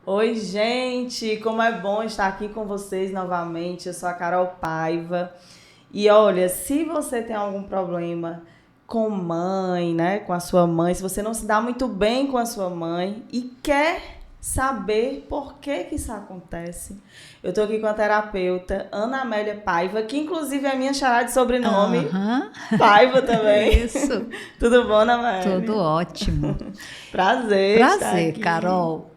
Oi, gente! Como é bom estar aqui com vocês novamente. Eu sou a Carol Paiva. E olha, se você tem algum problema com mãe, né, com a sua mãe, se você não se dá muito bem com a sua mãe e quer saber por que que isso acontece, eu tô aqui com a terapeuta Ana Amélia Paiva, que inclusive é a minha xará de sobrenome, Aham, Paiva também. isso, Tudo bom, Ana tudo Amélia? ótimo. Prazer estar Prazer, aqui. Carol.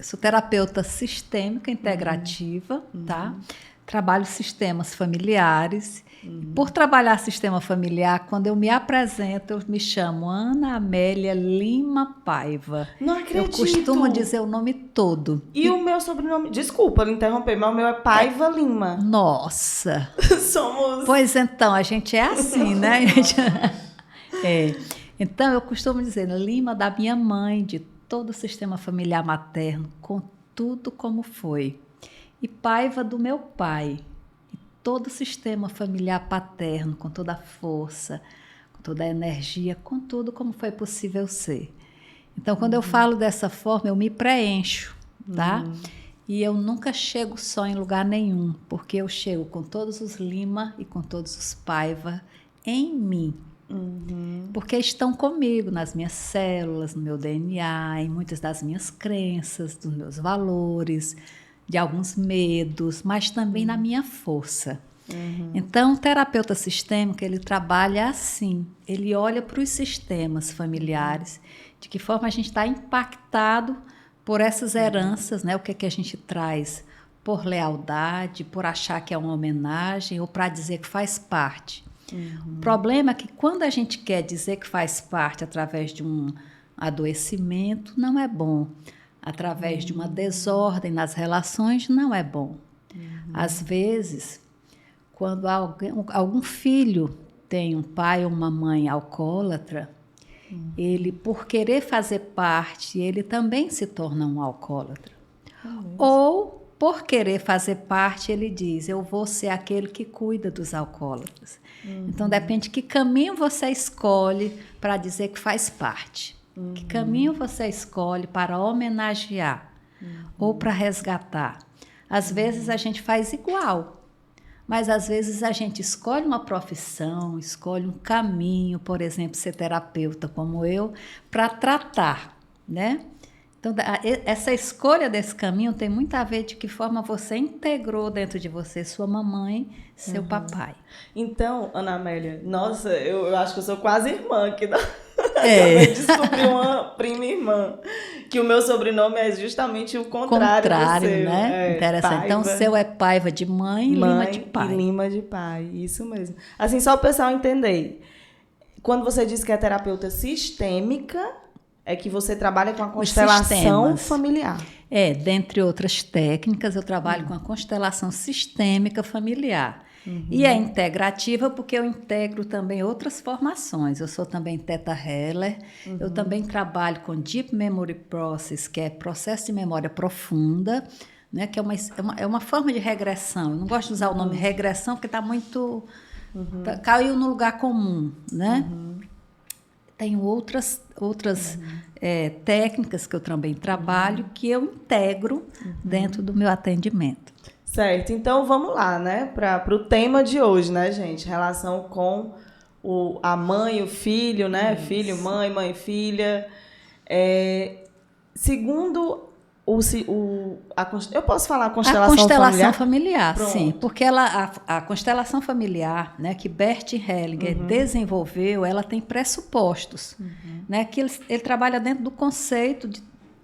Sou terapeuta sistêmica integrativa, tá? Trabalho sistemas familiares. Por trabalhar sistema familiar, quando eu me apresento, eu me chamo Ana Amélia Lima Paiva. Não Eu costumo acredito! dizer o nome todo. E o meu sobrenome, desculpa lhe interromper, mas o meu é Paiva Lima. Nossa! Somos. Pois então, a gente é assim, né? É. Então, eu costumo dizer, Lima da minha mãe, de todo o sistema familiar materno, com tudo como foi. E Paiva do meu pai, e todo o sistema familiar paterno, com toda a força, com toda a energia, com tudo como foi possível ser. Então, quando eu falo dessa forma, eu me preencho, tá? E eu nunca chego só em lugar nenhum, porque eu chego com todos os Lima e com todos os Paiva em mim. Porque estão comigo nas minhas células, no meu DNA, em muitas das minhas crenças, dos meus valores, de alguns medos, mas também na minha força. Então, o terapeuta sistêmico, ele trabalha assim, ele olha para os sistemas familiares, de que forma a gente está impactado por essas heranças, né? O que é que a gente traz por lealdade, por achar que é uma homenagem ou para dizer que faz parte. O problema é que quando a gente quer dizer que faz parte através de um adoecimento, não é bom. Através de uma desordem nas relações, não é bom. Às vezes, quando algum filho tem um pai ou uma mãe alcoólatra, ele, por querer fazer parte, ele também se torna um alcoólatra. Ou, por querer fazer parte, ele diz, eu vou ser aquele que cuida dos alcoólatras. Então, depende de que caminho você escolhe para dizer que faz parte. Que caminho você escolhe para homenagear ou para resgatar. Às vezes a gente faz igual, mas às vezes a gente escolhe uma profissão, escolhe um caminho, por exemplo, ser terapeuta como eu, para tratar, né? Então, essa escolha desse caminho tem muito a ver de que forma você integrou dentro de você sua mamãe, seu papai. Então, Ana Amélia, nossa, eu acho que eu sou quase irmã aqui da. Acabei de É, descobrir uma prima irmã. Que o meu sobrenome é justamente o contrário do contrário, seu. né? É Interessante. Então, o Paiva, seu é Paiva de mãe, Lima de mãe e pai. Lima de pai. Isso mesmo. Assim, só o pessoal entender. Quando você diz que é terapeuta sistêmica, é que você trabalha com a Os constelação sistemas. familiar. Dentre outras técnicas, eu trabalho com a constelação sistêmica familiar. E é integrativa porque eu integro também outras formações. Eu sou também Theta Healer, eu também trabalho com Deep Memory Process, que é processo de memória profunda, né, que é uma forma de regressão. Eu não gosto de usar o nome regressão porque está muito... caiu no lugar comum, né? Tenho outras técnicas que eu também trabalho que eu integro dentro do meu atendimento. Certo, então vamos lá, né? Para o tema de hoje, né, gente? Relação com a mãe, o filho, né? Filho, mãe, mãe, filha. Segundo eu posso falar A constelação constelação familiar? familiar, sim, Pronto. porque a constelação familiar, né, que Bert Hellinger desenvolveu, ela tem pressupostos, né, que ele trabalha dentro do conceito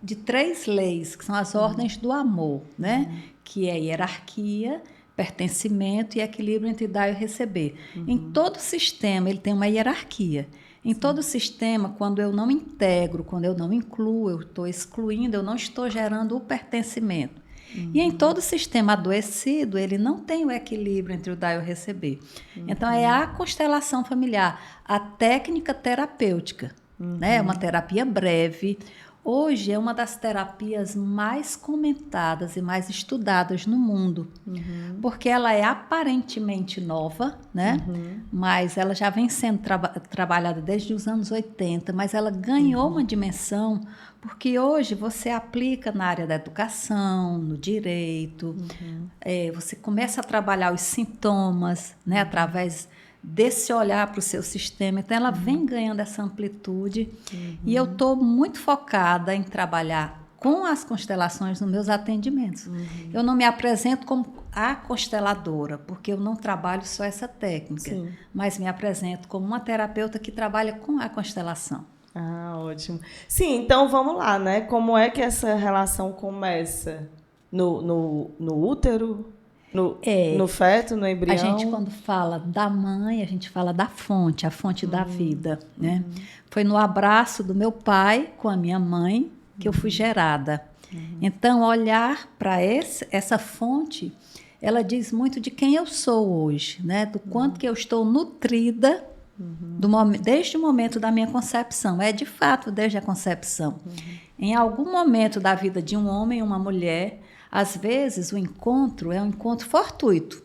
de três leis, que são as ordens do amor, né, que é hierarquia, pertencimento e equilíbrio entre dar e receber. Em todo sistema ele tem uma hierarquia. Em todo sistema, quando eu não integro, quando eu não incluo, eu estou excluindo, eu não estou gerando o pertencimento. E em todo sistema adoecido, ele não tem o equilíbrio entre o dar e o receber. Então, é a constelação familiar, a técnica terapêutica, né? Uma terapia breve, Hoje é uma das terapias mais comentadas e mais estudadas no mundo, porque ela é aparentemente nova, né? Mas ela já vem sendo trabalhada desde os anos 80, mas ela ganhou uma dimensão porque hoje você aplica na área da educação, no direito, você começa a trabalhar os sintomas, né? Através desse olhar para o seu sistema. Então, ela vem ganhando essa amplitude e eu estou muito focada em trabalhar com as constelações nos meus atendimentos. Eu não me apresento como a consteladora, porque eu não trabalho só essa técnica, mas me apresento como uma terapeuta que trabalha com a constelação. Ah, ótimo. Sim, então vamos lá, né? Como é que essa relação começa? No útero? No feto, no embrião? A gente, quando fala da mãe, a gente fala da fonte, a fonte da vida, né? Foi no abraço do meu pai com a minha mãe que eu fui gerada. Então, olhar para essa fonte, ela diz muito de quem eu sou hoje, né? Do quanto que eu estou nutrida desde o momento da minha concepção. É, de fato, desde a concepção. Em algum momento da vida de um homem e uma mulher, às vezes, o encontro é um encontro fortuito.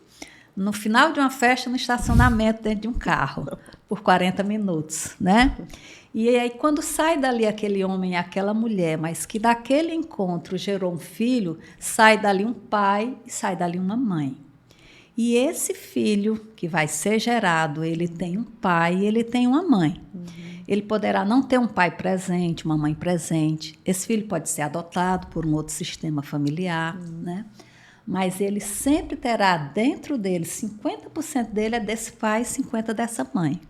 No final de uma festa, no estacionamento, dentro de um carro, por 40 minutos, né? E aí, quando sai dali aquele homem e aquela mulher, mas que daquele encontro gerou um filho, sai dali um pai e sai dali uma mãe. E esse filho que vai ser gerado, ele tem um pai e ele tem uma mãe. Ele poderá não ter um pai presente, uma mãe presente. Esse filho pode ser adotado por um outro sistema familiar, né? Mas ele sempre terá dentro dele, 50% dele é desse pai e 50% dessa mãe.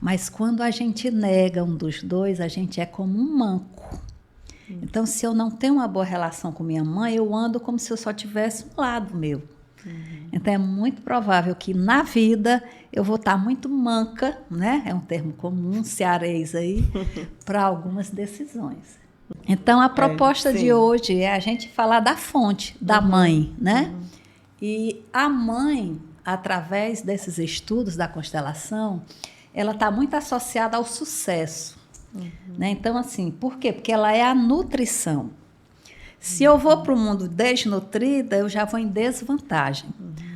Mas quando a gente nega um dos dois, a gente é como um manco. Então, se eu não tenho uma boa relação com minha mãe, eu ando como se eu só tivesse um lado meu. Então, é muito provável que na vida eu vou estar muito manca, né? É um termo comum, cearês aí, para algumas decisões. Então, a proposta de hoje é a gente falar da fonte, da mãe, né? E a mãe, através desses estudos da constelação, ela está muito associada ao sucesso. Né? Então, assim, por quê? Porque ela é a nutrição. Se eu vou para o mundo desnutrida, eu já vou em desvantagem.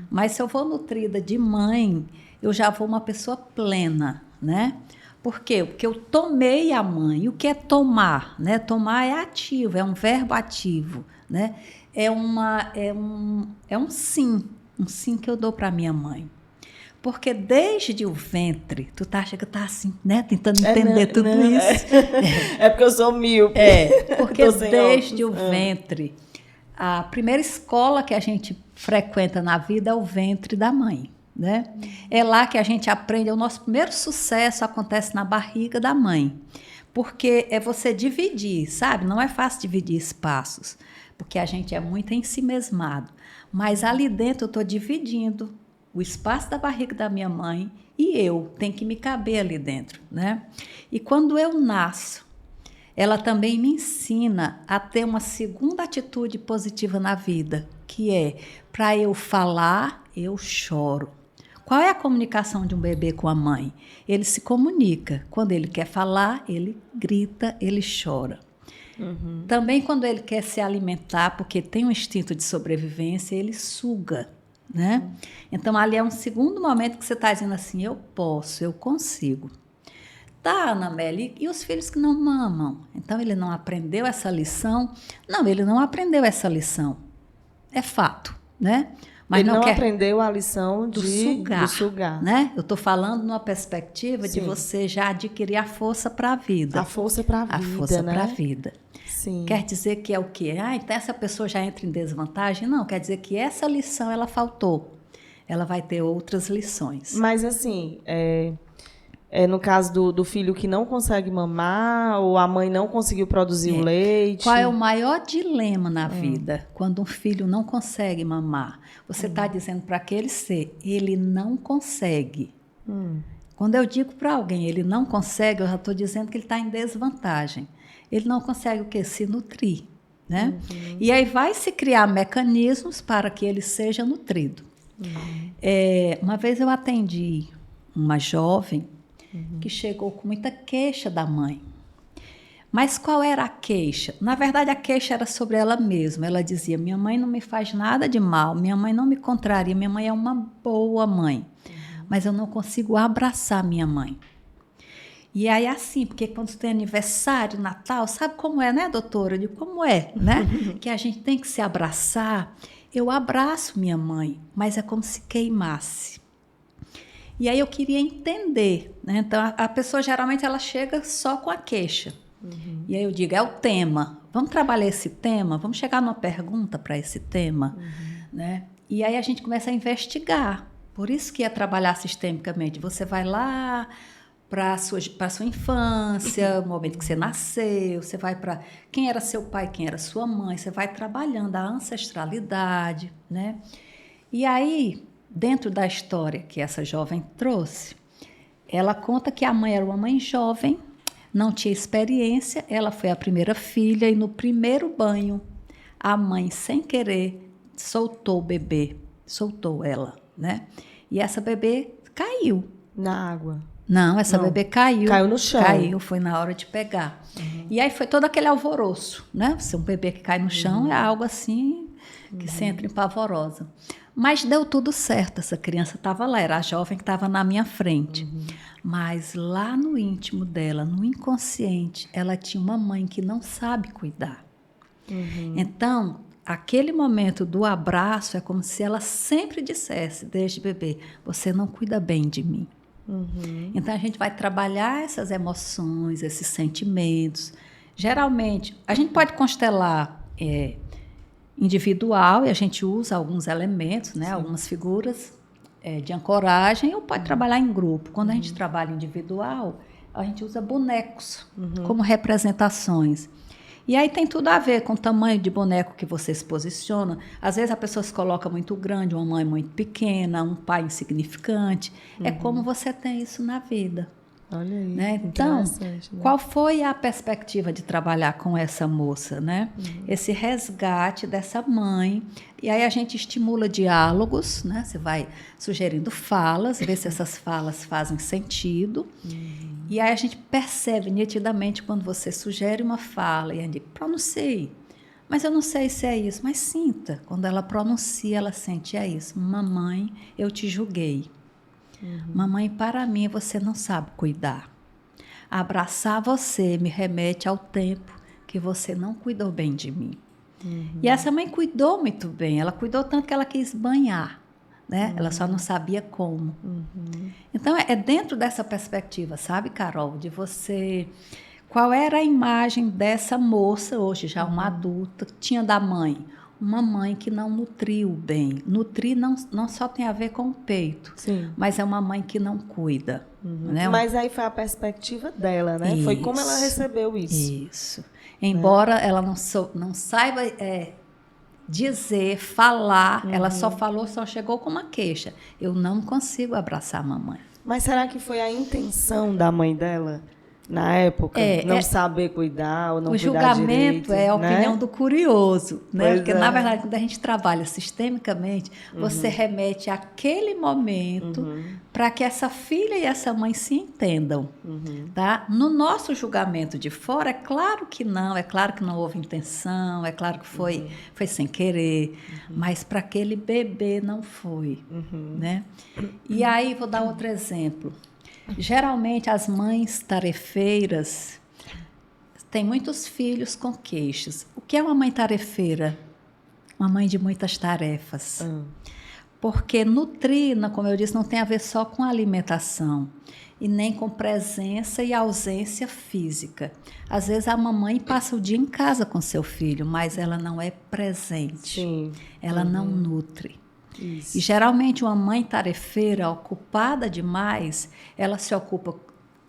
Mas se eu vou nutrida de mãe, eu já vou uma pessoa plena, né? Por quê? Porque eu tomei a mãe. E o que é tomar? Né? Tomar é ativo, é um verbo ativo, né? É um sim que eu dou para minha mãe. Porque desde o ventre, tu acha que tá assim, né? Tentando entender tudo isso. É porque eu sou míope. Porque desde o ventre, a primeira escola que a gente frequenta na vida é o ventre da mãe, né? É lá que a gente aprende, o nosso primeiro sucesso acontece na barriga da mãe. Porque é você dividir, sabe? Não é fácil dividir espaços, porque a gente é muito ensimesmado. Mas ali dentro eu estou dividindo o espaço da barriga da minha mãe e eu tenho que me caber ali dentro, né? E quando eu nasço, ela também me ensina a ter uma segunda atitude positiva na vida, que é, para eu falar, eu choro. Qual é a comunicação de um bebê com a mãe? Ele se comunica. Quando ele quer falar, ele grita, ele chora. Também quando ele quer se alimentar, porque tem um instinto de sobrevivência, ele suga. Né? Então, ali é um segundo momento que você está dizendo assim, eu posso, eu consigo. Tá, Anameli, e os filhos que não mamam? Então, ele não aprendeu essa lição? Não, ele não aprendeu essa lição. É fato, né? Mas ele não aprendeu a lição do sugar. Né? Eu estou falando numa perspectiva de você já adquirir a força para a vida. A força para a vida, A força né? para a vida. Sim. Quer dizer que é o quê? Então essa pessoa já entra em desvantagem? Não, quer dizer que essa lição ela faltou. Ela vai ter outras lições. Mas assim, no caso do filho que não consegue mamar, ou a mãe não conseguiu produzir o leite. Qual é o maior dilema na vida? Quando um filho não consegue mamar. Você está dizendo para aquele ser, ele não consegue. Quando eu digo para alguém, ele não consegue, eu já estou dizendo que ele está em desvantagem. Ele não consegue o quê? Se nutrir, né? E aí vai se criar mecanismos para que ele seja nutrido. Uma vez eu atendi uma jovem que chegou com muita queixa da mãe. Mas qual era a queixa? Na verdade, a queixa era sobre ela mesma. Ela dizia, minha mãe não me faz nada de mal, minha mãe não me contraria, minha mãe é uma boa mãe. Mas eu não consigo abraçar minha mãe. E aí assim, porque quando tem aniversário, Natal, sabe como é, né, doutora? Eu digo, como é, né? Que a gente tem que se abraçar. Eu abraço minha mãe, mas é como se queimasse. E aí eu queria entender, né? Então a pessoa geralmente ela chega só com a queixa. E aí eu digo, é o tema. Vamos trabalhar esse tema? Vamos chegar numa pergunta para esse tema? Né? E aí a gente começa a investigar. Por isso que é trabalhar sistemicamente. Você vai lá para a sua infância, o momento que você nasceu, você vai para quem era seu pai, quem era sua mãe, você vai trabalhando a ancestralidade, né? E aí, dentro da história que essa jovem trouxe, ela conta que a mãe era uma mãe jovem, não tinha experiência, ela foi a primeira filha e no primeiro banho, a mãe, sem querer, soltou o bebê, soltou ela, né? E essa bebê caiu. Na água. Não, essa bebê caiu. Caiu no chão. Caiu, foi na hora de pegar. E aí foi todo aquele alvoroço, né? Se um bebê que cai no chão é algo assim que se entra em pavorosa. Mas deu tudo certo, essa criança estava lá, era a jovem que estava na minha frente. Mas lá no íntimo dela, no inconsciente, ela tinha uma mãe que não sabe cuidar. Então, aquele momento do abraço é como se ela sempre dissesse, desde bebê, você não cuida bem de mim. Então, a gente vai trabalhar essas emoções, esses sentimentos. Geralmente, a gente pode constelar individual e a gente usa alguns elementos, né, algumas figuras de ancoragem, ou pode trabalhar em grupo. Quando a gente trabalha individual, a gente usa bonecos como representações. E aí tem tudo a ver com o tamanho de boneco que você se posiciona. Às vezes a pessoa se coloca muito grande, uma mãe muito pequena, um pai insignificante. É como você tem isso na vida. Olha aí, né? Então, né? qual foi a perspectiva de trabalhar com essa moça, né? Esse resgate dessa mãe. E aí a gente estimula diálogos, né? Você vai sugerindo falas, vê se essas falas fazem sentido. E aí a gente percebe nitidamente quando você sugere uma fala e a gente pronuncie. Mas eu não sei se é isso, mas sinta. Quando ela pronuncia, ela sente, é isso. Mamãe, eu te julguei. Mamãe, para mim, você não sabe cuidar. Abraçar você me remete ao tempo que você não cuidou bem de mim. E essa mãe cuidou muito bem. Ela cuidou tanto que ela quis banhar, né? Ela só não sabia como. Então, é dentro dessa perspectiva, sabe, Carol? De você... Qual era a imagem dessa moça, hoje já uma adulta, que tinha da mãe? Uma mãe que não nutriu bem. Nutrir não só tem a ver com o peito, mas é uma mãe que não cuida. Né? Mas aí foi a perspectiva dela, né? Isso. Foi como ela recebeu isso. Isso. Embora ela não saiba dizer, falar, ela só chegou com uma queixa. Eu não consigo abraçar a mamãe. Mas será que foi a intenção da mãe dela? Na época, não saber cuidar ou não cuidar direito. O julgamento é a opinião do curioso, né? Porque, na verdade, quando a gente trabalha sistemicamente, você remete àquele momento para que essa filha e essa mãe se entendam. Tá? No nosso julgamento de fora, é claro que não houve intenção, é claro que foi sem querer, mas para aquele bebê não foi. Né? E aí, vou dar outro exemplo. Geralmente, as mães tarefeiras têm muitos filhos com queixas. O que é uma mãe tarefeira? Uma mãe de muitas tarefas. Porque nutrir, como eu disse, não tem a ver só com alimentação e nem com presença e ausência física. Às vezes, a mamãe passa o dia em casa com seu filho, mas ela não é presente. Ela não nutre. Isso. E geralmente uma mãe tarefeira ocupada demais, ela se ocupa,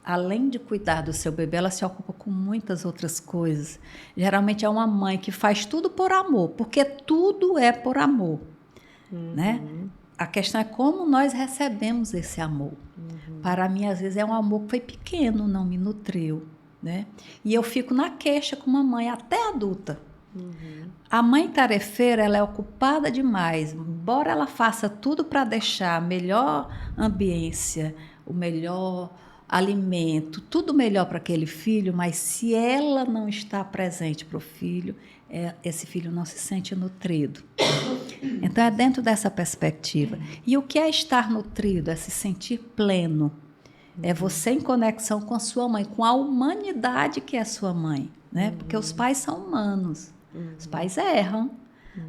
além de cuidar do seu bebê, ela se ocupa com muitas outras coisas. Geralmente é uma mãe que faz tudo por amor, porque tudo é por amor. Né? A questão é como nós recebemos esse amor. Para mim, às vezes, é um amor que foi pequeno, não me nutriu. Né? E eu fico na queixa com uma mãe até adulta. A mãe tarefeira, ela é ocupada demais, embora ela faça tudo para deixar a melhor ambiência, alimento, tudo melhor para aquele filho, mas se ela não está presente para o filho, esse filho não se sente nutrido. Então, é dentro dessa perspectiva. E o que é estar nutrido? É se sentir pleno. É você em conexão com a sua mãe, com a humanidade que é a sua mãe, né? Porque os pais são humanos, os pais erram,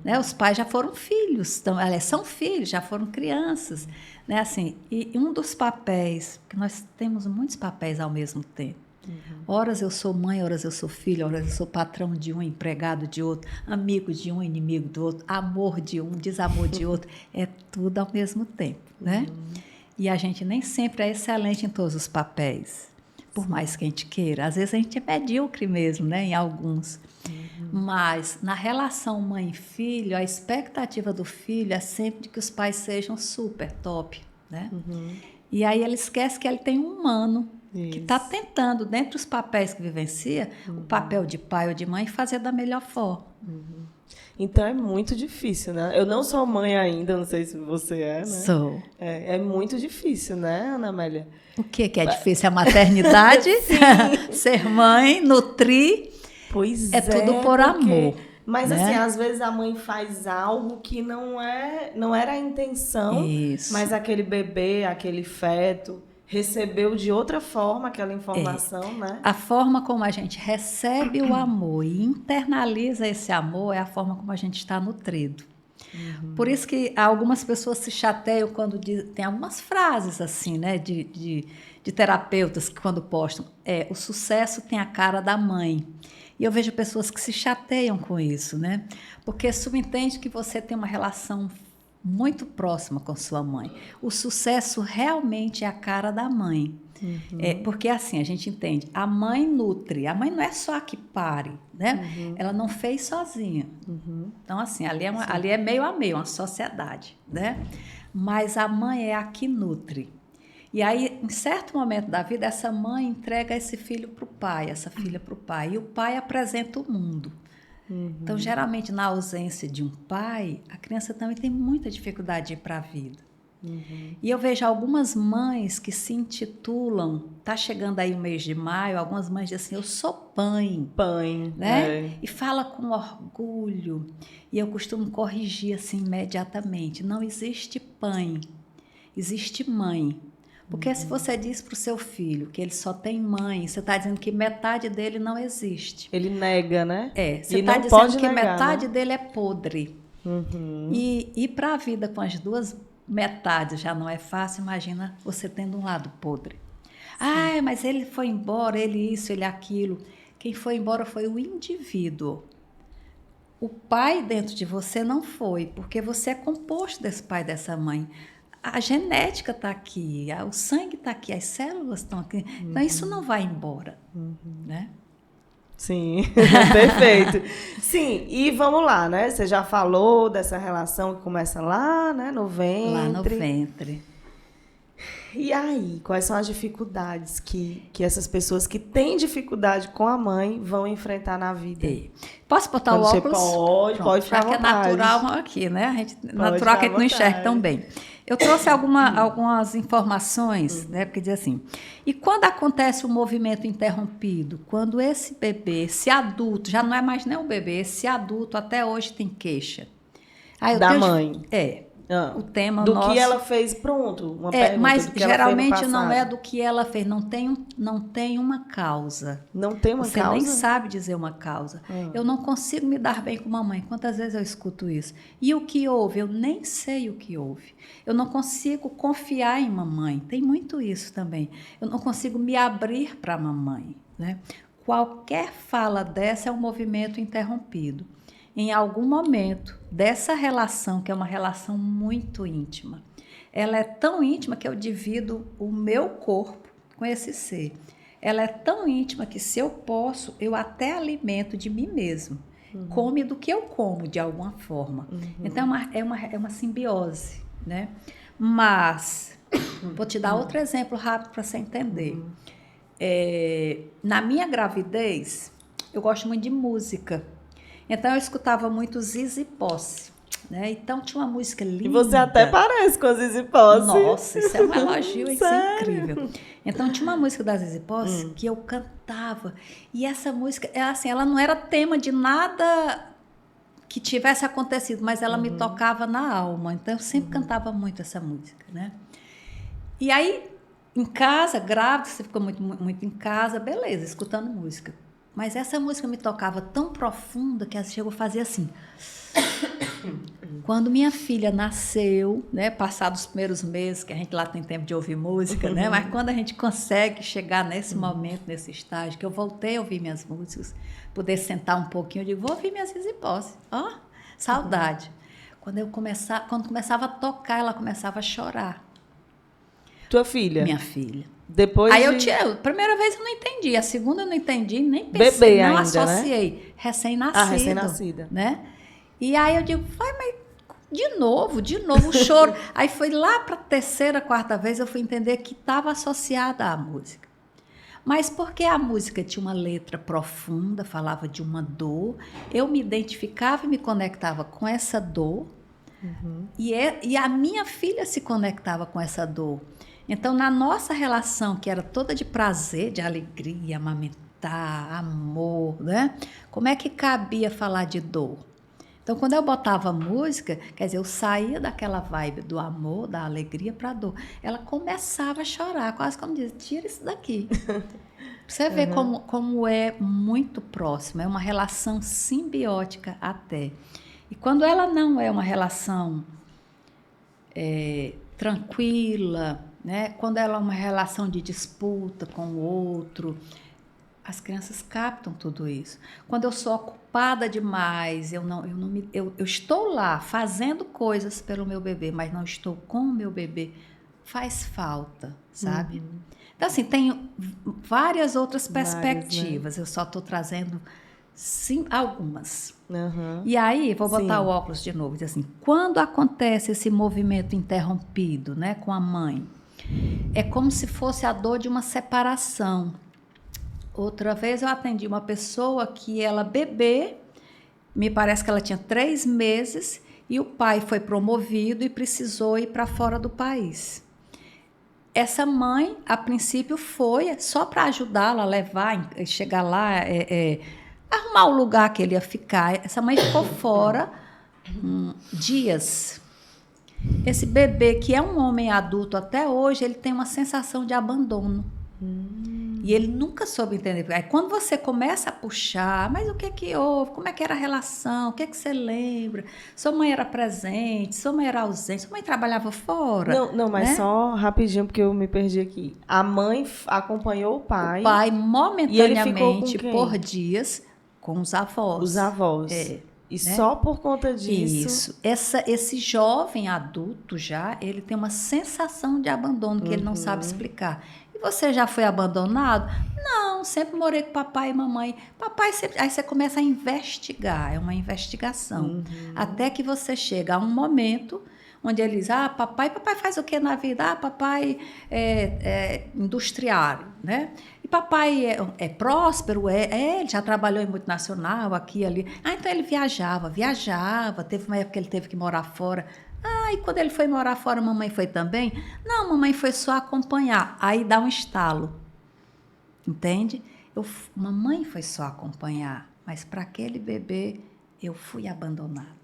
né? Os pais já foram filhos, então, são filhos, já foram crianças, né? Assim, e um dos papéis, porque nós temos muitos papéis ao mesmo tempo. Horas eu sou mãe, horas eu sou filho, horas eu sou patrão de um, empregado de outro, amigo de um, inimigo do outro, amor de um, desamor de outro, é tudo ao mesmo tempo, né? E a gente nem sempre é excelente em todos os papéis, por mais que a gente queira. Às vezes a gente é medíocre mesmo, né, em alguns. Mas na relação mãe e filho, a expectativa do filho é sempre de que os pais sejam super top, né? E aí ele esquece que ele tem um humano que está tentando, dentro dos papéis que vivencia, o papel de pai ou de mãe, fazer da melhor forma. Então é muito difícil, né? Eu não sou mãe ainda, não sei se você é, né? Sou. É muito difícil, né, Ana Amélia? O que é difícil? A maternidade, ser mãe, nutrir, pois tudo por amor. Mas né? assim, às vezes a mãe faz algo que não era a intenção, mas aquele bebê, aquele feto recebeu de outra forma aquela informação, né? A forma como a gente recebe o amor e internaliza esse amor é a forma como a gente está nutrido. Por isso que algumas pessoas se chateiam quando tem algumas frases assim, né, de terapeutas que quando postam, o sucesso tem a cara da mãe. E eu vejo pessoas que se chateiam com isso, né? Porque subentende que você tem uma relação muito próxima com sua mãe. O sucesso realmente é a cara da mãe. Porque assim, a gente entende, a mãe nutre, a mãe não é só a que pare, né? Ela não fez sozinha. Então, assim, ali é meio a meio, uma sociedade, né? Mas a mãe é a que nutre. E aí, em certo momento da vida, essa mãe entrega esse filho para o pai, essa filha para o pai, e o pai apresenta o mundo. Então, geralmente, na ausência de um pai, a criança também tem muita dificuldade de ir para a vida. E eu vejo algumas mães que se intitulam, está chegando aí o mês de maio, algumas mães dizem assim, eu sou pai. Pai, né? E fala com orgulho. E eu costumo corrigir assim imediatamente. Não existe pai, existe mãe. Porque se você diz para o seu filho que ele só tem mãe, você está dizendo que metade dele não existe. Ele nega, né? Você está dizendo que metade dele é podre. E ir para a vida com as duas metades já não é fácil, imagina você tendo um lado podre. Mas ele foi embora, ele isso, ele aquilo. Quem foi embora foi o indivíduo. O pai dentro de você não foi, porque você é composto desse pai e dessa mãe. A genética está aqui, o sangue está aqui, as células estão aqui. Então, isso não vai embora, né? Sim, perfeito. Sim, e vamos lá, né? Você já falou dessa relação que começa lá, né? No ventre. Lá no ventre. E aí, quais são as dificuldades que essas pessoas que têm dificuldade com a mãe vão enfrentar na vida? Posso botar o óculos? Pode ficar à vontade. Que é natural aqui, né? Natural que a gente não enxerga tão bem. Eu trouxe algumas informações, né? Porque diz assim, e quando acontece o movimento interrompido, quando esse bebê, esse adulto, já não é mais nem um bebê, esse adulto até hoje tem queixa. Da mãe. O tema do nosso... que ela fez, pronto, uma pergunta mas do que geralmente ela fez no não passado. é do que ela fez, não tem uma causa. Não tem uma Você causa? nem sabe dizer uma causa. Eu não consigo me dar bem com mamãe. Quantas vezes eu escuto isso? E o que houve? Eu nem sei o que houve. Eu não consigo confiar em mamãe. Tem muito isso também. Eu não consigo me abrir para a mamãe, né? Qualquer fala dessa é um movimento interrompido. Em algum momento dessa relação, que é uma relação muito íntima, ela é tão íntima que eu divido o meu corpo com esse ser. Ela é tão íntima que, se eu posso, eu até alimento de mim mesmo. Come do que eu como, de alguma forma. Então, é uma simbiose, né? Mas, vou te dar outro exemplo rápido para você entender. Na minha gravidez, eu gosto muito de música. Então, eu escutava muito Zizi Posse. né? Então tinha uma música linda. E você até parece com a Zizi Posse. Nossa, isso é um elogio, isso é incrível. Então tinha uma música da Zizi Posse que eu cantava. E essa música, assim, ela não era tema de nada que tivesse acontecido, mas ela me tocava na alma. Então eu sempre cantava muito essa música, né? E aí, em casa, grávida, você ficou muito em casa, beleza, escutando música. Mas essa música me tocava tão profunda que ela chegou a fazer assim. Quando minha filha nasceu, né, passados os primeiros meses, que a gente lá tem tempo de ouvir música, né, mas quando a gente consegue chegar nesse momento, nesse estágio, que eu voltei a ouvir minhas músicas, poder sentar um pouquinho, eu digo, vou ouvir minhas Zizi Posse. Ó, saudade. Quando começava a tocar, ela começava a chorar. Tua filha? Minha filha. Depois Aí a primeira vez eu não entendi, a segunda eu não entendi, nem pensei, bebê não ainda, associei. Né? Recém-nascido. Recém-nascida. Né? E aí eu digo, vai, mas de novo, o choro. Aí foi lá para a terceira, quarta vez, eu fui entender que estava associada à música. Mas porque a música tinha uma letra profunda, falava de uma dor, eu me identificava e me conectava com essa dor, e a minha filha se conectava com essa dor. Então, na nossa relação, que era toda de prazer, de alegria, amamentar, amor, né? Como é que cabia falar de dor? Então, quando eu botava música, quer dizer, eu saía daquela vibe do amor, da alegria para a dor. Ela começava a chorar, quase como diz, tira isso daqui. Você vê como é muito próximo, é uma relação simbiótica até. E quando ela não é uma relação tranquila, né? Quando ela é uma relação de disputa com o outro, as crianças captam tudo isso. Quando eu sou ocupada demais, eu estou lá fazendo coisas pelo meu bebê, mas não estou com o meu bebê, faz falta, sabe? Então, assim, tem várias outras perspectivas, né? Eu só estou trazendo algumas. E aí, vou botar o óculos de novo, dizer assim, quando acontece esse movimento interrompido, né, com a mãe, é como se fosse a dor de uma separação. Outra vez eu atendi uma pessoa que ela bebê, me parece que ela tinha 3 meses, e o pai foi promovido e precisou ir para fora do país. Essa mãe, a princípio, foi só para ajudá-la a levar, chegar lá, arrumar o lugar que ele ia ficar. Essa mãe ficou fora dias. Esse bebê, que é um homem adulto até hoje, ele tem uma sensação de abandono. E ele nunca soube entender. Aí quando você começa a puxar, mas o que houve? Como é que era a relação? O que você lembra? Sua mãe era presente? Sua mãe era ausente? Sua mãe trabalhava fora? Não, mas né? Só rapidinho, porque eu me perdi aqui. A mãe acompanhou o pai. O pai, momentaneamente, por dias, com os avós. Os avós. E né? Só por conta disso... Esse jovem adulto já, ele tem uma sensação de abandono que ele não sabe explicar. Você já foi abandonado? Não, sempre morei com papai e mamãe. Papai sempre... Aí você começa a investigar, é uma investigação. Até que você chega a um momento onde ele diz, papai faz o que na vida? Papai é industriário, né? E papai é próspero? Ele já trabalhou em multinacional, aqui e ali. Então ele viajava. Teve uma época que ele teve que morar fora. E quando ele foi morar fora, a mamãe foi também? Não, mamãe foi só acompanhar. Aí dá um estalo. Entende? Mamãe foi só acompanhar, mas para aquele bebê eu fui abandonado.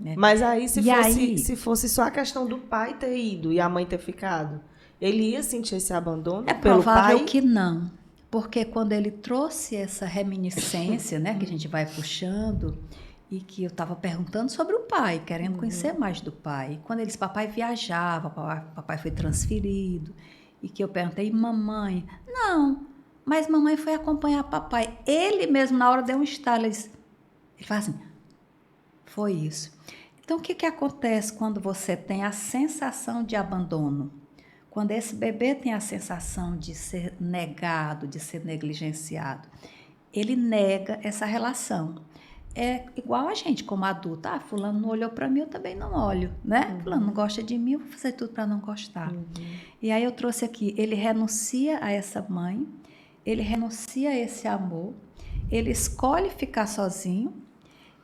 Né? Mas aí se fosse só a questão do pai ter ido e a mãe ter ficado, ele ia sentir esse abandono pelo pai? É provável que não. Porque quando ele trouxe essa reminiscência, né, que a gente vai puxando... E que eu estava perguntando sobre o pai, querendo conhecer mais do pai. E quando ele disse, papai viajava, papai foi transferido. E que eu perguntei, mamãe? Não, mas mamãe foi acompanhar papai. Ele mesmo, na hora, deu um estalo. Ele fala assim, foi isso. Então, o que acontece quando você tem a sensação de abandono? Quando esse bebê tem a sensação de ser negado, de ser negligenciado, ele nega essa relação. É igual a gente, como adulto. Fulano não olhou para mim, eu também não olho, né? Fulano não gosta de mim, eu vou fazer tudo para não gostar. E aí eu trouxe aqui, ele renuncia a essa mãe, ele renuncia a esse amor, ele escolhe ficar sozinho,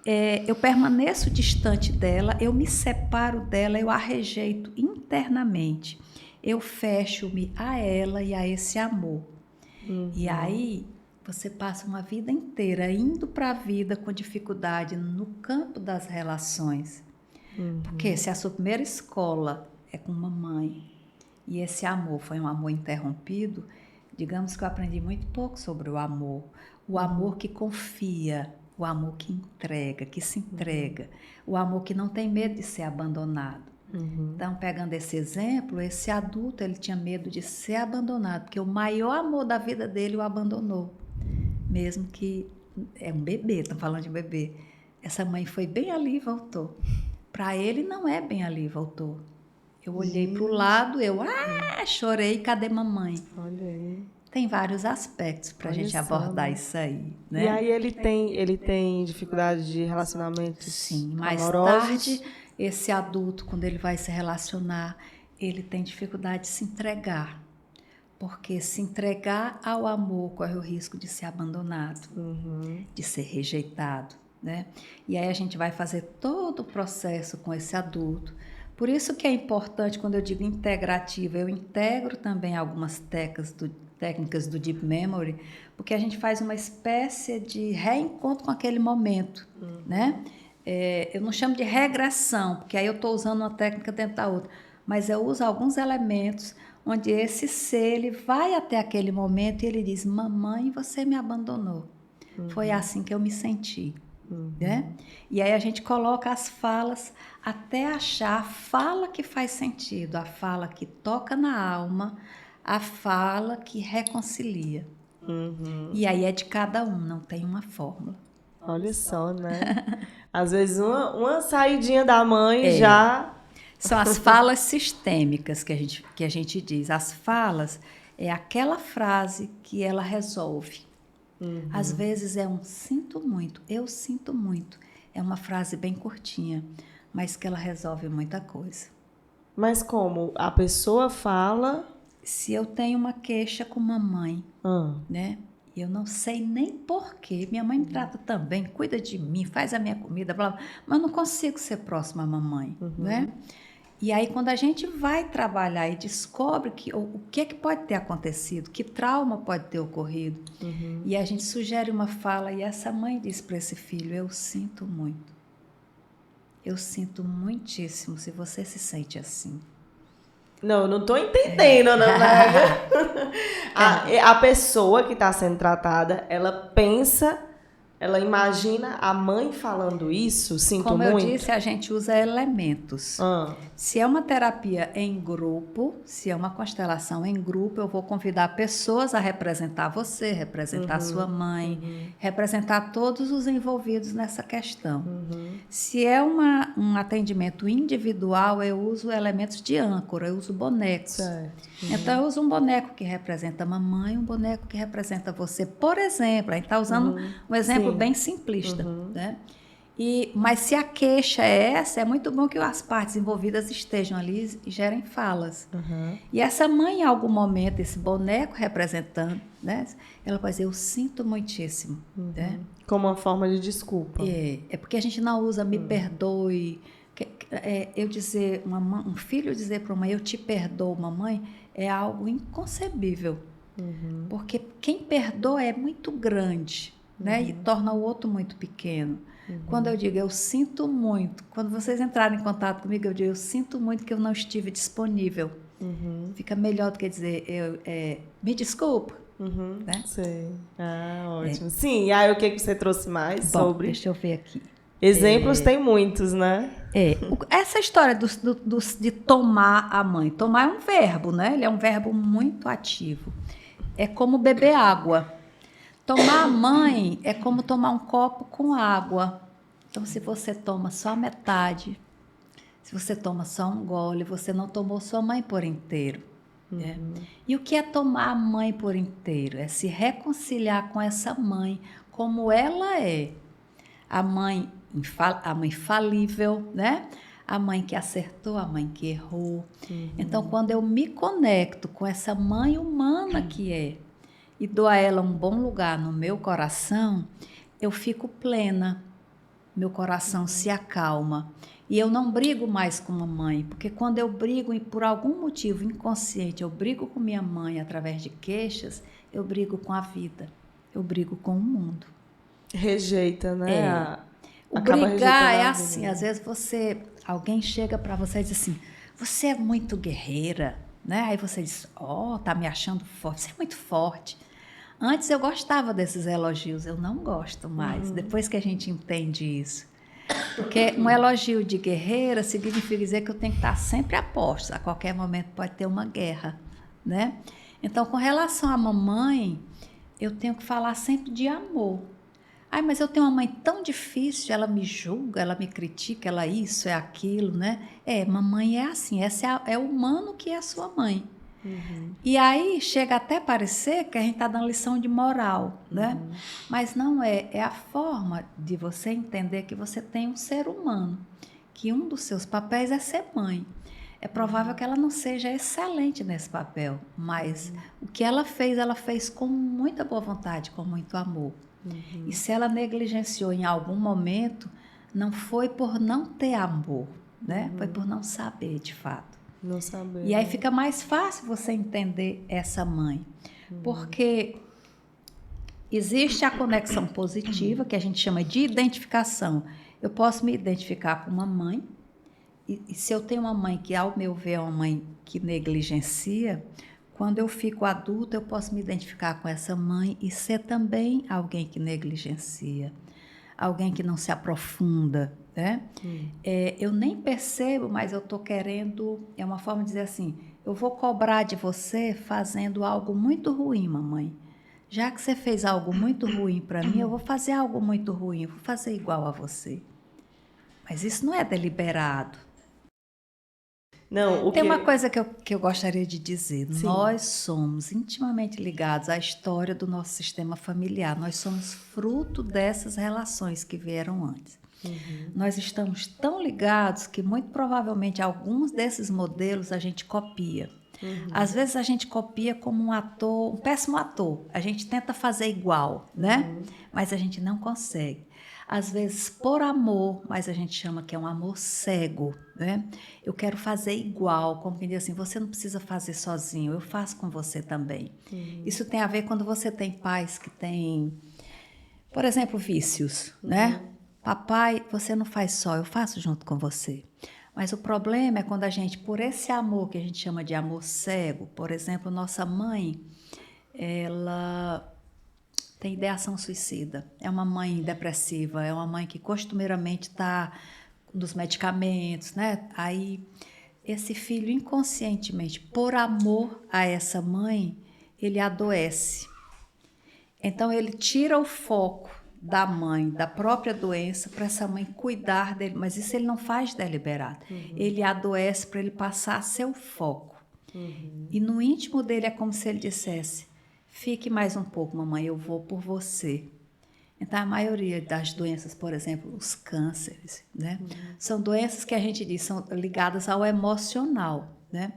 eu permaneço distante dela, eu me separo dela, eu a rejeito internamente. Eu fecho-me a ela e a esse amor. E aí você passa uma vida inteira indo para a vida com dificuldade no campo das relações. Porque se a sua primeira escola é com uma mãe e esse amor foi um amor interrompido, digamos que eu aprendi muito pouco sobre o amor. O amor que confia, o amor que entrega, que se entrega, o amor que não tem medo de ser abandonado. Então, pegando esse exemplo, esse adulto, ele tinha medo de ser abandonado, porque o maior amor da vida dele o abandonou. Mesmo que é um bebê, estão falando de bebê. Essa mãe foi bem ali e voltou. Para ele não é bem ali e voltou. Eu olhei para o lado, chorei, cadê mamãe? Olha aí. Tem vários aspectos para a gente abordar isso aí, né? E aí ele tem dificuldade de relacionamentos Sim, mais amorosos? tarde, esse adulto, quando ele vai se relacionar, ele tem dificuldade de se entregar. Porque se entregar ao amor corre o risco de ser abandonado, de ser rejeitado, né? E aí a gente vai fazer todo o processo com esse adulto. Por isso que é importante, quando eu digo integrativa, eu integro também algumas técnicas do Deep Memory, porque a gente faz uma espécie de reencontro com aquele momento, né? Eu não chamo de regressão, porque aí eu estou usando uma técnica dentro da outra, mas eu uso alguns elementos onde esse ser, ele vai até aquele momento e ele diz, mamãe, você me abandonou. Foi assim que eu me senti. Né? E aí a gente coloca as falas até achar a fala que faz sentido, a fala que toca na alma, a fala que reconcilia. E aí é de cada um, não tem uma fórmula. Olha só, né? Às vezes uma saidinha da mãe já... São as falas sistêmicas que a gente diz. As falas é aquela frase que ela resolve. Às vezes é um sinto muito, eu sinto muito. É uma frase bem curtinha, mas que ela resolve muita coisa. Mas como? A pessoa fala... Se eu tenho uma queixa com mamãe, né? E eu não sei nem porquê. Minha mãe me trata tão bem, cuida de mim, faz a minha comida, blá, blá, mas eu não consigo ser próxima à mamãe, né? E aí, quando a gente vai trabalhar e descobre o que é que pode ter acontecido, que trauma pode ter ocorrido, e a gente sugere uma fala, e essa mãe diz para esse filho, eu sinto muito. Eu sinto muitíssimo se você se sente assim. Não estou entendendo, a pessoa que está sendo tratada, ela pensa... Ela imagina a mãe falando isso, sinto muito. Como eu disse, a gente usa elementos. Se é uma terapia em grupo, se é uma constelação em grupo, eu vou convidar pessoas a representar você, representar sua mãe, representar todos os envolvidos nessa questão. Se é um atendimento individual, eu uso elementos de âncora, eu uso bonecos. Então, eu uso um boneco que representa a mamãe, um boneco que representa você. Por exemplo, a gente está usando um exemplo bem simplista, né? Mas se a queixa é essa, é muito bom que as partes envolvidas estejam ali e gerem falas. E essa mãe, em algum momento, esse boneco representando, né? Ela pode dizer, eu sinto muitíssimo. Né? Como uma forma de desculpa. É porque a gente não usa me perdoe. Eu dizer, um filho dizer para uma mãe, eu te perdoo, mamãe, é algo inconcebível. Porque quem perdoa é muito grande. Né? E torna o outro muito pequeno. Quando eu digo eu sinto muito, quando vocês entrarem em contato comigo, eu digo eu sinto muito que eu não estive disponível. Fica melhor do que dizer me desculpa. Né? Sei. Ótimo. Sim, e aí o que você trouxe mais sobre? Deixa eu ver aqui. Exemplos tem muitos, né? Essa história de tomar a mãe. Tomar é um verbo, né? Ele é um verbo muito ativo. É como beber água. Tomar a mãe é como tomar um copo com água. Então, se você toma só metade, se você toma só um gole, você não tomou sua mãe por inteiro. Né? E o que é tomar a mãe por inteiro? É se reconciliar com essa mãe como ela é. A mãe falível, né? A mãe que acertou, a mãe que errou. Então, quando eu me conecto com essa mãe humana que é, e dou a ela um bom lugar no meu coração, eu fico plena. meu coração se acalma. E eu não brigo mais com a mãe, porque quando eu brigo e por algum motivo inconsciente, eu brigo com minha mãe através de queixas, eu brigo com a vida, eu brigo com o mundo. Rejeita, né? É. O Acaba rejeitando brigar é a assim, vida. às vezes alguém chega para você e diz assim, você é muito guerreira, né? Aí você diz, tá me achando forte, você é muito forte. Antes eu gostava desses elogios, eu não gosto mais, depois que a gente entende isso. Porque um elogio de guerreira significa dizer que eu tenho que estar sempre a postos, a qualquer momento pode ter uma guerra, né? Então, com relação à mamãe, eu tenho que falar sempre de amor. Ai, mas eu tenho uma mãe tão difícil, ela me julga, ela me critica, ela isso, é aquilo, né? Mamãe é assim, essa é o humano que é a sua mãe. E aí chega até a parecer que a gente está dando lição de moral, né? Mas não é, é a forma de você entender que você tem um ser humano, que um dos seus papéis é ser mãe. É provável que ela não seja excelente nesse papel, mas o que ela fez com muita boa vontade, com muito amor. E se ela negligenciou em algum momento, não foi por não ter amor, né? Foi por não saber de fato. Não saber. E aí fica mais fácil você entender essa mãe. Porque existe a conexão positiva, que a gente chama de identificação. Eu posso me identificar com uma mãe, e se eu tenho uma mãe que, ao meu ver, é uma mãe que negligencia, quando eu fico adulta, eu posso me identificar com essa mãe e ser também alguém que negligencia, alguém que não se aprofunda, né? Eu nem percebo, mas eu estou querendo, é uma forma de dizer assim, eu vou cobrar de você fazendo algo muito ruim, mamãe. Já que você fez algo muito ruim para mim, eu vou fazer algo muito ruim, eu vou fazer igual a você. Mas isso não é deliberado. Não, Tem uma coisa que eu gostaria de dizer. Sim. Nós somos intimamente ligados à história do nosso sistema familiar. Nós somos fruto dessas relações que vieram antes. Nós estamos tão ligados que, muito provavelmente, alguns desses modelos a gente copia. Às vezes, a gente copia como um péssimo ator. A gente tenta fazer igual, né? Mas a gente não consegue. Às vezes por amor, mas a gente chama que é um amor cego, né? Eu quero fazer igual, como quem diz assim, você não precisa fazer sozinho, eu faço com você também. Isso tem a ver quando você tem pais que têm, por exemplo, vícios, né? Papai, você não faz só, eu faço junto com você. Mas o problema é quando a gente, por esse amor que a gente chama de amor cego, por exemplo, nossa mãe, ela tem ideação suicida, é uma mãe depressiva, é uma mãe que costumeiramente está nos medicamentos, né? Aí esse filho inconscientemente, por amor a essa mãe, ele adoece. Então ele tira o foco da mãe, da própria doença, para essa mãe cuidar dele, mas isso ele não faz deliberado. Ele adoece para ele passar a ser o foco. E no íntimo dele é como se ele dissesse: fique mais um pouco, mamãe, eu vou por você. Então, a maioria das doenças, por exemplo, os cânceres, né? São doenças que a gente diz são ligadas ao emocional, né?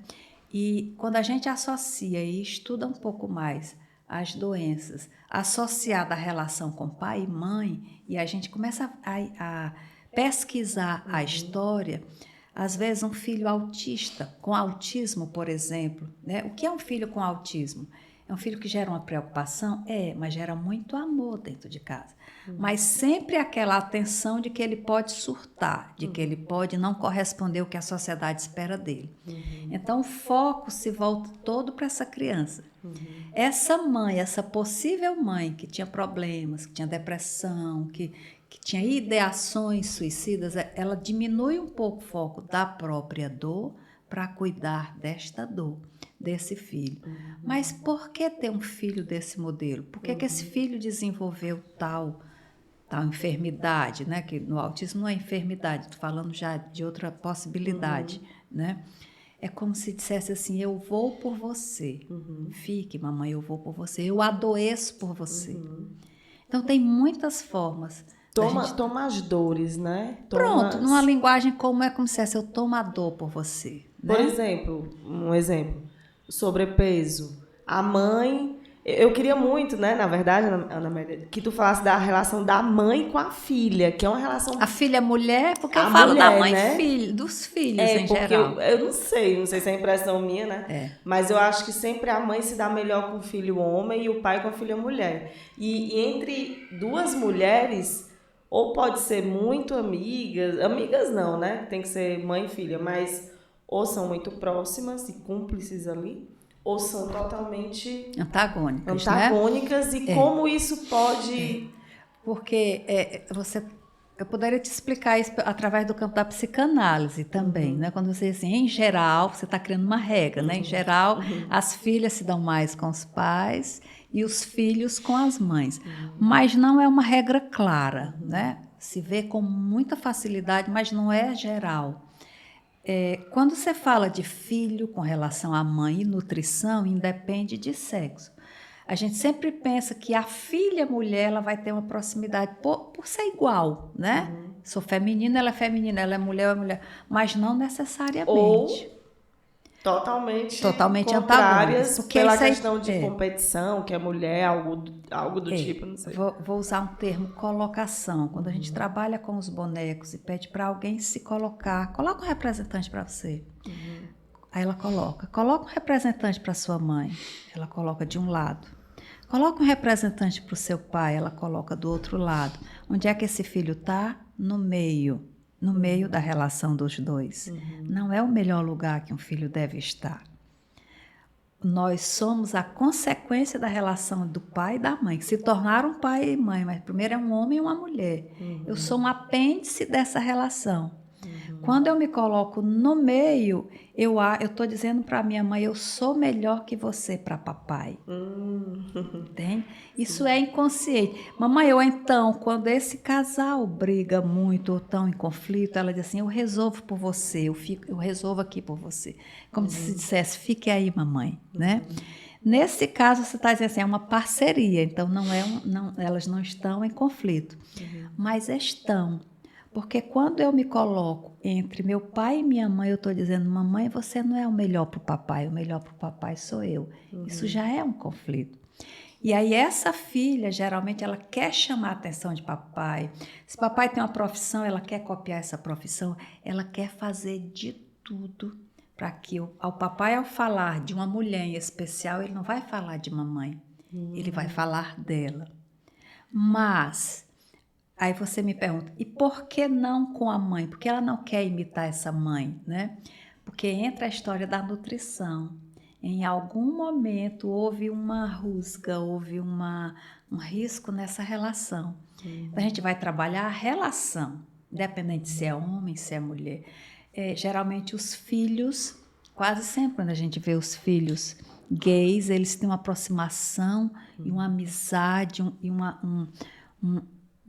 E quando a gente associa e estuda um pouco mais as doenças associadas à relação com pai e mãe, e a gente começa a pesquisar a história, às vezes um filho autista, com autismo, por exemplo, né? O que é um filho com autismo? É um filho que gera uma preocupação? Mas gera muito amor dentro de casa. Mas sempre aquela atenção de que ele pode surtar, de que ele pode não corresponder ao que a sociedade espera dele. Então, o foco se volta todo para essa criança. Essa mãe, essa possível mãe que tinha problemas, que tinha depressão, que tinha ideações suicidas, ela diminui um pouco o foco da própria dor para cuidar desta dor desse filho. Mas por que ter um filho desse modelo? Por que esse filho desenvolveu tal enfermidade, né? Que no autismo não é enfermidade, estou falando já de outra possibilidade, né? É como se dissesse assim: eu vou por você, fique, mamãe, eu vou por você, eu adoeço por você. Então tem muitas formas. Toma as dores, né? Pronto, numa linguagem como se dissesse: eu tomo a dor por você. Por né? exemplo, sobrepeso. A mãe, Eu queria muito, né, na verdade, Ana Amélia, que tu falasse da relação da mãe com a filha, que é uma relação... A filha é mulher, porque eu A falo da mulher, mãe, né? filho, dos filhos em Porque geral. eu não sei se é impressão minha, né? Mas eu acho que sempre a mãe se dá melhor com o filho homem e o pai com a filha mulher. E entre duas mulheres, ou pode ser muito amigas não, né? Tem que ser mãe e filha, mas ou são muito próximas e cúmplices ali, ou são totalmente antagônicas, né? E como isso pode... Porque eu poderia te explicar isso através do campo da psicanálise também, né? Quando você diz assim, em geral, você está criando uma regra, né? Em geral, as filhas se dão mais com os pais e os filhos com as mães. Mas não é uma regra clara, né? Se vê com muita facilidade, mas não é geral. Quando você fala de filho com relação à mãe e nutrição, independe de sexo. A gente sempre pensa que a filha mulher ela vai ter uma proximidade por ser igual, né? Sou feminina, ela é mulher, mas não necessariamente. Ou totalmente antagônicas. Pela questão de competição, que é mulher, algo do tipo, não sei. Vou usar um termo, colocação. Quando a gente trabalha com os bonecos e pede para alguém se coloca um representante para você. Aí ela coloca um representante para sua mãe, ela coloca de um lado. Coloca um representante para o seu pai, ela coloca do outro lado. Onde é que esse filho está? No meio da relação dos dois. Não é o melhor lugar que um filho deve estar. Nós somos a consequência da relação do pai e da mãe, que se tornaram pai e mãe, mas primeiro é um homem e uma mulher. Eu sou um apêndice dessa relação. Quando eu me coloco no meio, eu estou dizendo para minha mãe, eu sou melhor que você para papai. Entende? Isso é inconsciente. Mamãe, então, quando esse casal briga muito ou estão em conflito, ela diz assim, eu resolvo por você, eu resolvo aqui por você. Como se dissesse, fique aí, mamãe, né? Nesse caso, você está dizendo assim, é uma parceria, então elas não estão em conflito, mas estão. Porque quando eu me coloco entre meu pai e minha mãe, eu estou dizendo, mamãe, você não é o melhor para o papai sou eu. Isso já é um conflito. E aí essa filha, geralmente, ela quer chamar a atenção de papai. Se papai tem uma profissão, ela quer copiar essa profissão, ela quer fazer de tudo para que ao papai, ao falar de uma mulher em especial, ele não vai falar de mamãe, ele vai falar dela. Mas... Aí você me pergunta, e por que não com a mãe? Porque ela não quer imitar essa mãe, né? Porque entra a história da nutrição. Em algum momento houve uma rusga, houve um risco nessa relação. A gente vai trabalhar a relação, independente se é homem, se é mulher. Geralmente os filhos, quase sempre quando a gente vê os filhos gays, eles têm uma aproximação e uma amizade e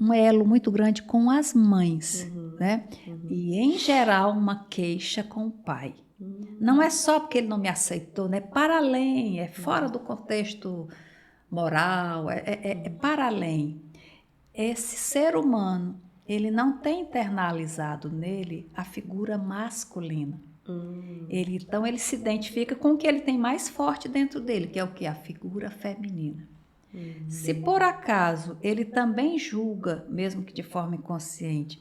um elo muito grande com as mães, né? E, em geral, uma queixa com o pai. Não é só porque ele não me aceitou, né? Para além, é fora do contexto moral, é para além. Esse ser humano, ele não tem internalizado nele a figura masculina. Então, ele se identifica com o que ele tem mais forte dentro dele, que é o que? A figura feminina. Se por acaso ele também julga, mesmo que de forma inconsciente,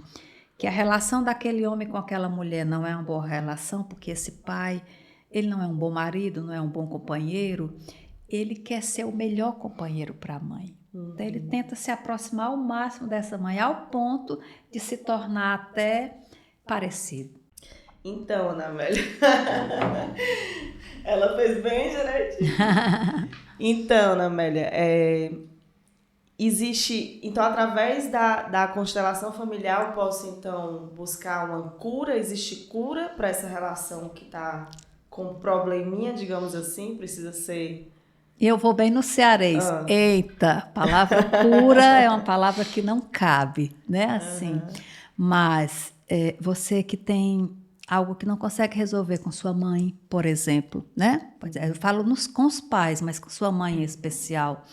que a relação daquele homem com aquela mulher não é uma boa relação, porque esse pai, ele não é um bom marido, não é um bom companheiro, ele quer ser o melhor companheiro para a mãe. Então ele tenta se aproximar ao máximo dessa mãe, ao ponto de se tornar até parecido. Então, Ana Amélia, ela fez bem direitinho. Então, Ana Amélia, existe... Então, através da constelação familiar, eu posso, então, buscar uma cura? Existe cura para essa relação que está com probleminha, digamos assim? Precisa ser... Eu vou bem no cearês. Eita, a palavra cura é uma palavra que não cabe, né? Assim. Mas você que tem... algo que não consegue resolver com sua mãe, por exemplo, né? Eu falo com os pais, mas com sua mãe em especial.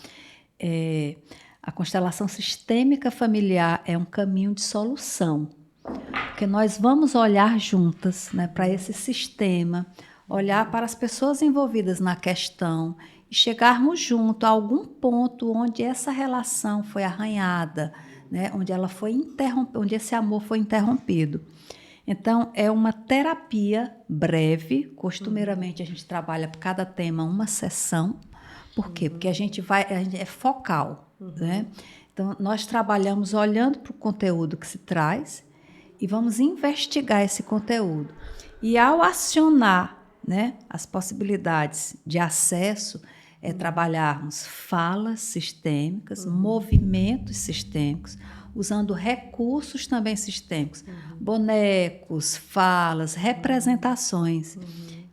A constelação sistêmica familiar é um caminho de solução, porque nós vamos olhar juntas, né, para esse sistema, olhar para as pessoas envolvidas na questão, e chegarmos junto a algum ponto onde essa relação foi arranhada, né? Onde ela foi onde esse amor foi interrompido. Então, é uma terapia breve, costumeiramente a gente trabalha por cada tema uma sessão. Por quê? Porque a gente é focal, né? Então, nós trabalhamos olhando para o conteúdo que se traz e vamos investigar esse conteúdo. E ao acionar, né, as possibilidades de acesso, trabalharmos falas sistêmicas, movimentos sistêmicos, usando recursos também sistêmicos, bonecos, falas, representações,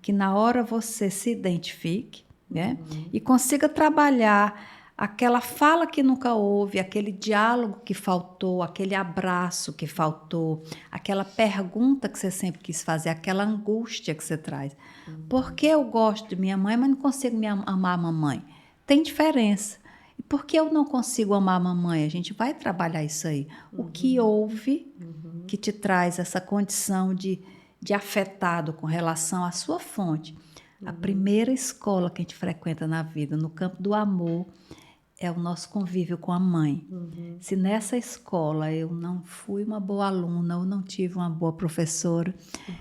que na hora você se identifique, né, e consiga trabalhar aquela fala que nunca houve, aquele diálogo que faltou, aquele abraço que faltou, aquela pergunta que você sempre quis fazer, aquela angústia que você traz. Por que eu gosto de minha mãe, mas não consigo amar a mamãe? Tem diferença. E por que eu não consigo amar a mamãe? A gente vai trabalhar isso aí. O que houve que te traz essa condição de afetado com relação à sua fonte? A primeira escola que a gente frequenta na vida, no campo do amor, é o nosso convívio com a mãe. Se nessa escola eu não fui uma boa aluna ou não tive uma boa professora,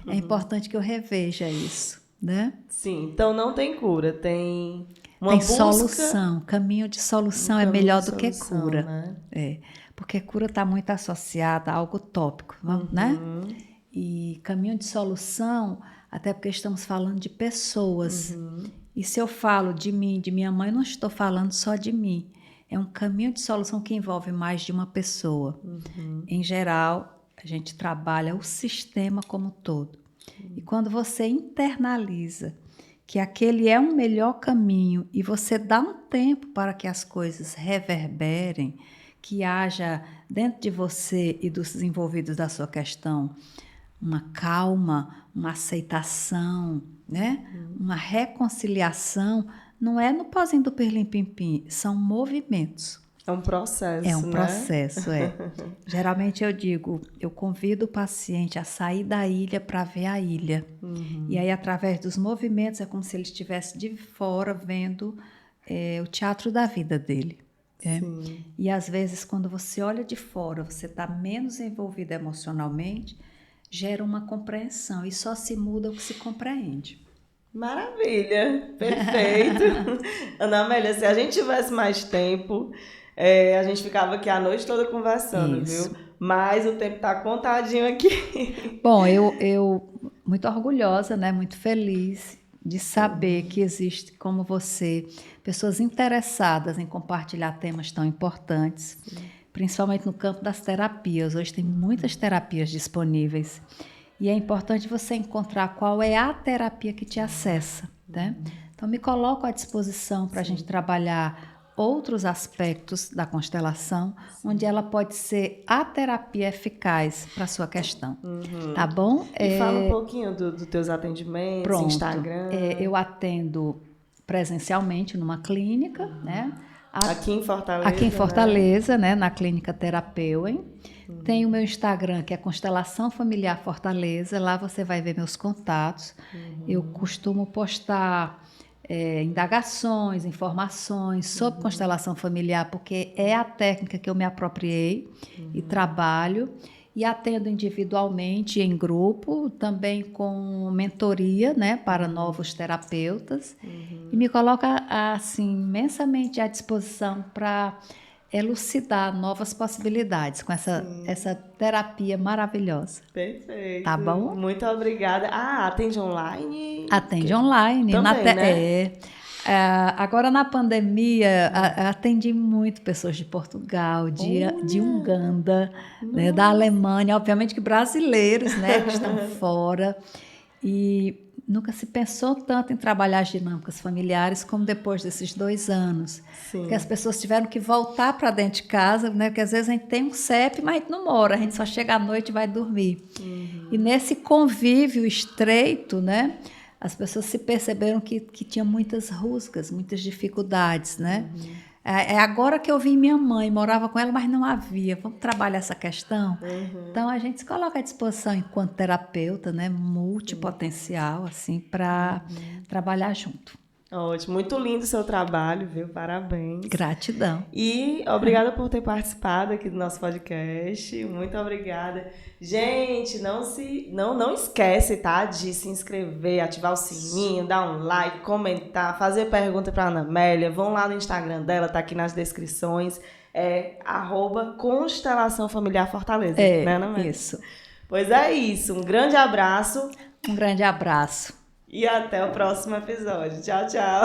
é importante que eu reveja isso, né? Sim, então não tem cura, tem uma tem busca... solução. Caminho de solução é melhor do que cura. Né? Porque cura está muito associada a algo tópico, né? E caminho de solução, até porque estamos falando de pessoas. E se eu falo de mim, de minha mãe, não estou falando só de mim. É um caminho de solução que envolve mais de uma pessoa. Em geral, a gente trabalha o sistema como um todo. E quando você internaliza que aquele é um melhor caminho e você dá um tempo para que as coisas reverberem, que haja dentro de você e dos envolvidos da sua questão uma calma, uma aceitação, né? Uma reconciliação, não é no pozinho do pirlim-pim-pim, são movimentos. É um processo, É um né? processo, Geralmente eu digo, eu convido o paciente a sair da ilha para ver a ilha. E aí, através dos movimentos, é como se ele estivesse de fora vendo o teatro da vida dele. E às vezes, quando você olha de fora, você está menos envolvido emocionalmente, gera uma compreensão e só se muda o que se compreende. Maravilha, perfeito. Ana Amélia, se a gente tivesse mais tempo, a gente ficava aqui a noite toda conversando, viu? Mas o tempo está contadinho aqui. Bom, eu muito orgulhosa, né? Muito feliz de saber que existe, como você, pessoas interessadas em compartilhar temas tão importantes. Principalmente no campo das terapias. Hoje tem muitas terapias disponíveis. E é importante você encontrar qual é a terapia que te acessa, né? Então, me coloco à disposição para a gente trabalhar outros aspectos da constelação, onde ela pode ser a terapia eficaz para a sua questão. Tá bom? E fala um pouquinho dos teus atendimentos, Pronto. Instagram. Eu atendo presencialmente numa clínica, né? Aqui em Fortaleza. Aqui em Fortaleza, né? Na Clínica Terapeuen. Tem o meu Instagram, que é Constelação Familiar Fortaleza. Lá você vai ver meus contatos. Eu costumo postar indagações, informações sobre constelação familiar, porque é a técnica que eu me apropriei e trabalho. E atendo individualmente, em grupo, também com mentoria, né, para novos terapeutas. E me coloco, assim, imensamente à disposição para elucidar novas possibilidades com essa terapia maravilhosa. Perfeito. Tá bom? Muito obrigada. Atende online? Atende online. Também, né? Agora, na pandemia, atendi muito pessoas de Portugal, de Uganda, né, da Alemanha, obviamente que brasileiros, né, que estão fora. E nunca se pensou tanto em trabalhar as dinâmicas familiares como depois desses 2 anos. Sim. Porque as pessoas tiveram que voltar para dentro de casa, né, porque às vezes a gente tem um CEP, mas a gente não mora, a gente só chega à noite e vai dormir. E nesse convívio estreito, né, as pessoas se perceberam que tinha muitas rusgas, muitas dificuldades, né? É agora que eu vi minha mãe, morava com ela, mas não havia. Vamos trabalhar essa questão? Então, a gente se coloca à disposição enquanto terapeuta, né? Multipotencial, assim, para trabalhar junto. Ótimo, muito lindo o seu trabalho, viu? Parabéns. Gratidão. E obrigada por ter participado aqui do nosso podcast. Muito obrigada. Gente, não esquece, tá? De se inscrever, ativar o sininho, dar um like, comentar, fazer pergunta para Ana Amélia. Vão lá no Instagram dela, tá aqui nas descrições. É @Constelação Familiar Fortaleza, né, Ana Amélia? Isso. Pois é isso. Um grande abraço. Um grande abraço. E até o próximo episódio. Tchau, tchau.